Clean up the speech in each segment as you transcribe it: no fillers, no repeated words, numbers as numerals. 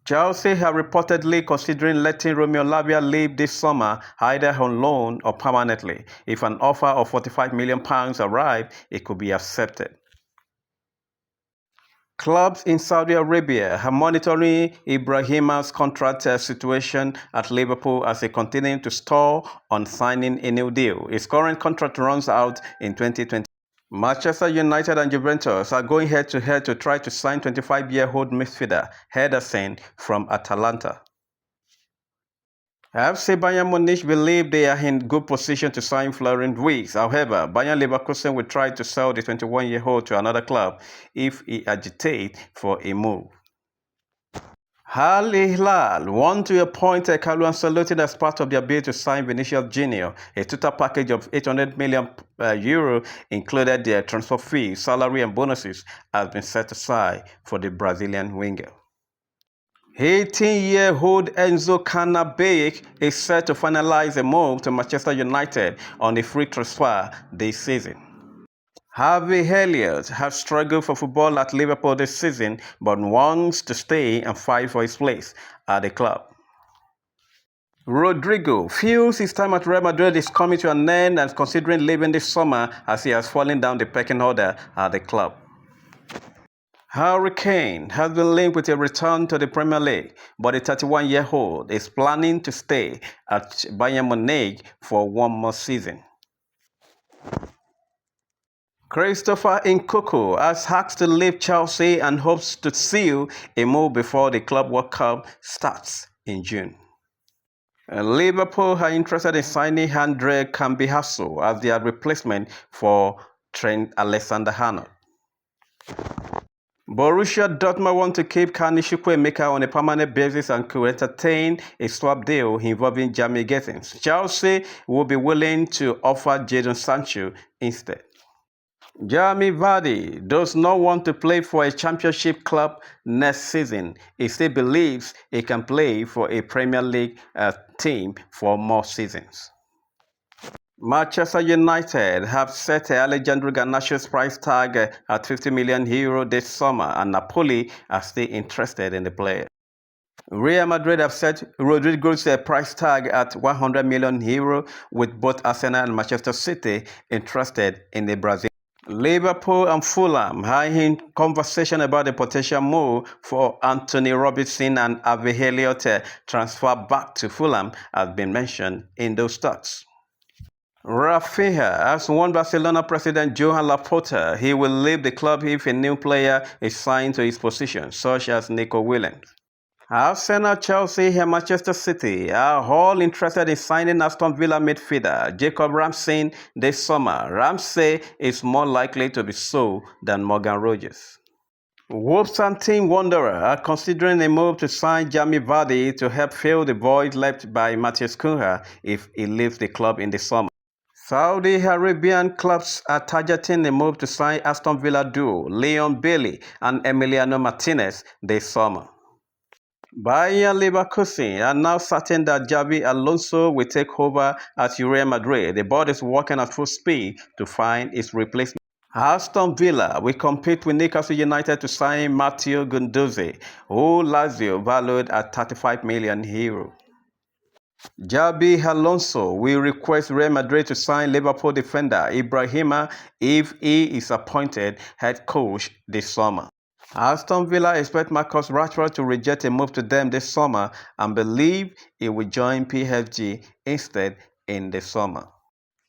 Chelsea are reportedly considering letting Romeo Lavia leave this summer, either on loan or permanently. If an offer of £45 million arrived, it could be accepted. Clubs in Saudi Arabia are monitoring Ibrahima's contract situation at Liverpool as he continues to stall on signing a new deal. His current contract runs out in 2020. Manchester United and Juventus are going head-to-head to try to sign 25-year-old midfielder Henderson from Atalanta. FC Bayern Munich believe they are in good position to sign Florian Wirtz. However, Bayern Leverkusen will try to sell the 21-year-old to another club if he agitates for a move. Al Hilal want to appoint Carlo Ancelotti as part of their bid to sign Vinicius Junior. A total package of €800 million included their transfer fee, salary and bonuses has been set aside for the Brazilian winger. 18-year-old Enzo Cannabake is set to finalize a move to Manchester United on a free transfer this season. Harvey Elliott has struggled for football at Liverpool this season but wants to stay and fight for his place at the club. Rodrigo feels his time at Real Madrid is coming to an end and is considering leaving this summer as he has fallen down the pecking order at the club. Harry Kane has been linked with a return to the Premier League, but the 31-year-old is planning to stay at Bayern Munich for one more season. Christopher Nkunku has asked to leave Chelsea and hopes to seal a move before the Club World Cup starts in June. Liverpool are interested in signing Andre Cambiasso as their replacement for Trent Alexander-Arnold. Borussia Dortmund want to keep Kani Chukwuemeka on a permanent basis and could entertain a swap deal involving Jamie Gethings. Chelsea will be willing to offer Jadon Sancho instead. Jamie Vardy does not want to play for a championship club next season. He still believes he can play for a Premier League team for more seasons. Manchester United have set Alejandro Garnacho's price tag at €50 million this summer, and Napoli are still interested in the player. Real Madrid have set Rodrigo's price tag at €100 million, with both Arsenal and Manchester City interested in the Brazilian. Liverpool and Fulham are in conversation about the potential move for Anthony Robinson, and Harvey Elliott transfer back to Fulham has been mentioned in those talks. Rafinha has warned Barcelona president Joan Laporta he will leave the club if a new player is signed to his position, such as Nico Williams. Arsenal, Chelsea, and Manchester City are all interested in signing Aston Villa midfielder Jacob Ramsey this summer. Ramsey is more likely to be sold than Morgan Rogers. Wolverhampton Wanderers are considering a move to sign Jamie Vardy to help fill the void left by Matheus Cunha if he leaves the club in the summer. Saudi Arabian clubs are targeting a move to sign Aston Villa duo Leon Bailey and Emiliano Martinez this summer. Bayer Leverkusen are now certain that Xabi Alonso will take over at Real Madrid. The board is working at full speed to find its replacement. Aston Villa will compete with Newcastle United to sign Matteo Guendouzi, who Lazio valued at €35 million. Xabi Alonso will request Real Madrid to sign Liverpool defender Ibrahima if he is appointed head coach this summer. Aston Villa expect Marcus Rashford to reject a move to them this summer and believe he will join PSG instead in the summer.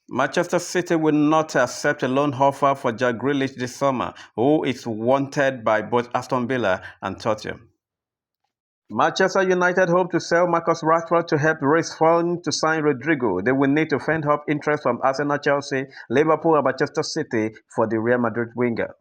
Manchester City will not accept a loan offer for Jack Grealish this summer, who is wanted by both Aston Villa and Tottenham. Manchester United hope to sell Marcus Rashford to help raise funds to sign Rodrigo. They will need to fend off interest from Arsenal, Chelsea, Liverpool, and Manchester City for the Real Madrid winger.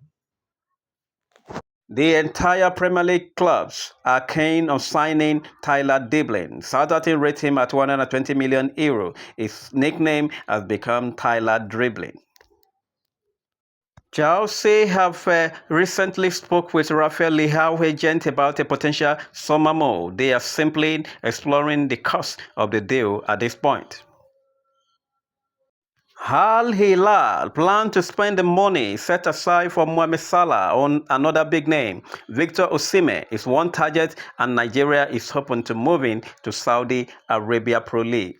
The entire Premier League clubs are keen on signing Tyler Diblin. Southampton rate him at €120 million. His nickname has become Tyler Dribbling. Chelsea have recently spoke with Rafael Leao agent about a potential summer move. They are simply exploring the cost of the deal at this point. Al Hilal plan to spend the money set aside for Mohamed Salah on another big name. Victor Osimhen is one target, and Nigeria is hoping to move in to Saudi Arabia Pro League.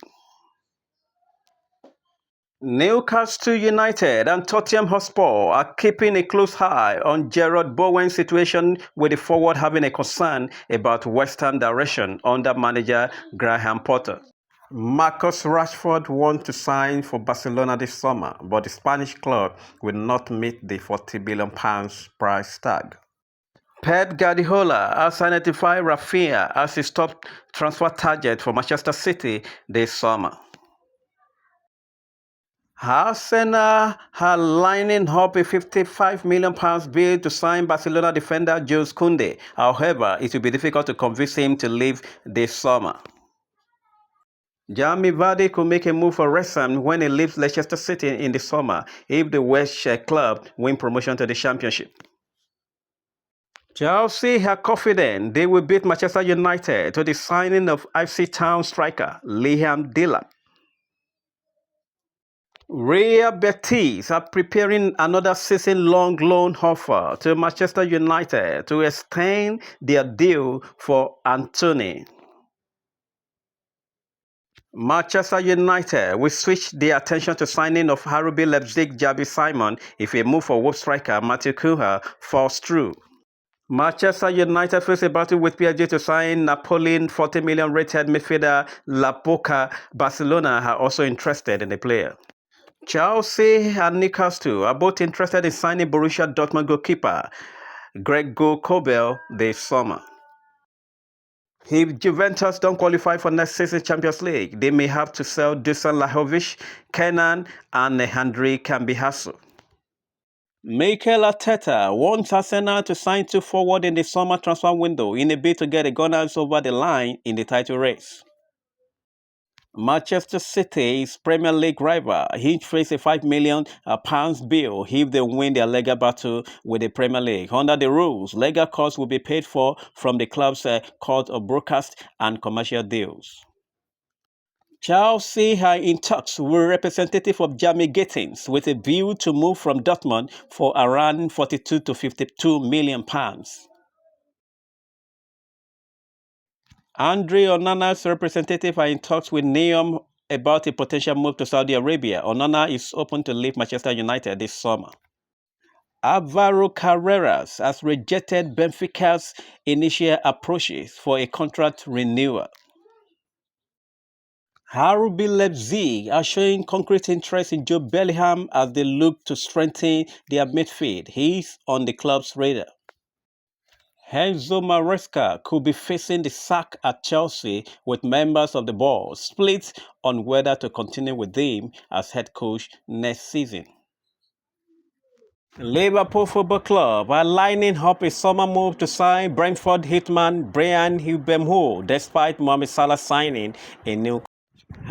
Newcastle United and Tottenham Hotspur are keeping a close eye on Jarrod Bowen's situation, with the forward having a concern about West Ham direction under manager Graham Potter. Marcus Rashford wants to sign for Barcelona this summer, but the Spanish club will not meet the £40 billion price tag. Pep Guardiola has identified Rafinha as his top transfer target for Manchester City this summer. Arsenal are lining up a £55 million bid to sign Barcelona defender Jules Koundé. However, it will be difficult to convince him to leave this summer. Jamie Vardy could make a move for West Ham when he leaves Leicester City in the summer if the Welsh club win promotion to the Championship. Chelsea are confident they will beat Manchester United to the signing of FC Town striker Liam Delap. Real Betis are preparing another season-long loan offer to Manchester United to extend their deal for Antony. Manchester United will switch their attention to signing of RB Leipzig Xabi Simon if a move for Wolves striker Matthew Cunha falls through. Manchester United face a battle with PSG to sign Napoleon £40 million rated midfielder Laporta. Barcelona are also interested in the player. Chelsea and Newcastle are both interested in signing Borussia Dortmund goalkeeper Gregor Kobel this summer. If Juventus don't qualify for next season's Champions League, they may have to sell Dusan Lajovic, Kenan, and Andrei Cambiasso. Mikel Arteta wants Arsenal to sign two forward in the summer transfer window in a bid to get the Gunners over the line in the title race. Manchester City's Premier League rival each face a £5 million bill if they win their legal battle with the Premier League. Under the rules, legal costs will be paid for from the club's court of broadcast and commercial deals. Chelsea are in talks with representative of Jamie Gittins with a view to move from Dortmund for around £42 to £52 million. Andre Onana's representative are in talks with Neom about a potential move to Saudi Arabia. Onana is open to leave Manchester United this summer. Alvaro Carreras has rejected Benfica's initial approaches for a contract renewal. RB Leipzig are showing concrete interest in Jude Bellingham as they look to strengthen their midfield. He's on the club's radar. Enzo Maresca could be facing the sack at Chelsea, with members of the board split on whether to continue with him as head coach next season. Liverpool Football Club are lining up a summer move to sign Brentford hitman Bryan Mbeumo despite Mohamed Salah signing a new.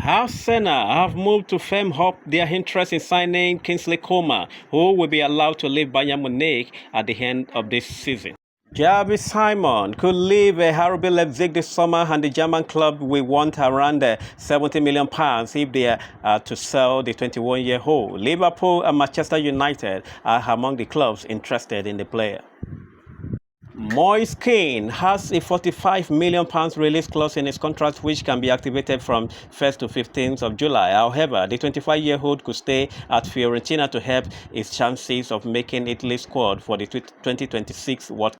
Arsenal have moved to firm up their interest in signing Kingsley Coman, who will be allowed to leave Bayern Munich at the end of this season. Xabi Simon could leave RB Leipzig this summer, and the German club will want around £70 million if they are to sell the 21-year-old. Liverpool and Manchester United are among the clubs interested in the player. Moise Kean has a £45 million release clause in his contract, which can be activated from 1st to 15th of July. However, the 25-year-old could stay at Fiorentina to help his chances of making Italy's squad for the 2026 World Cup.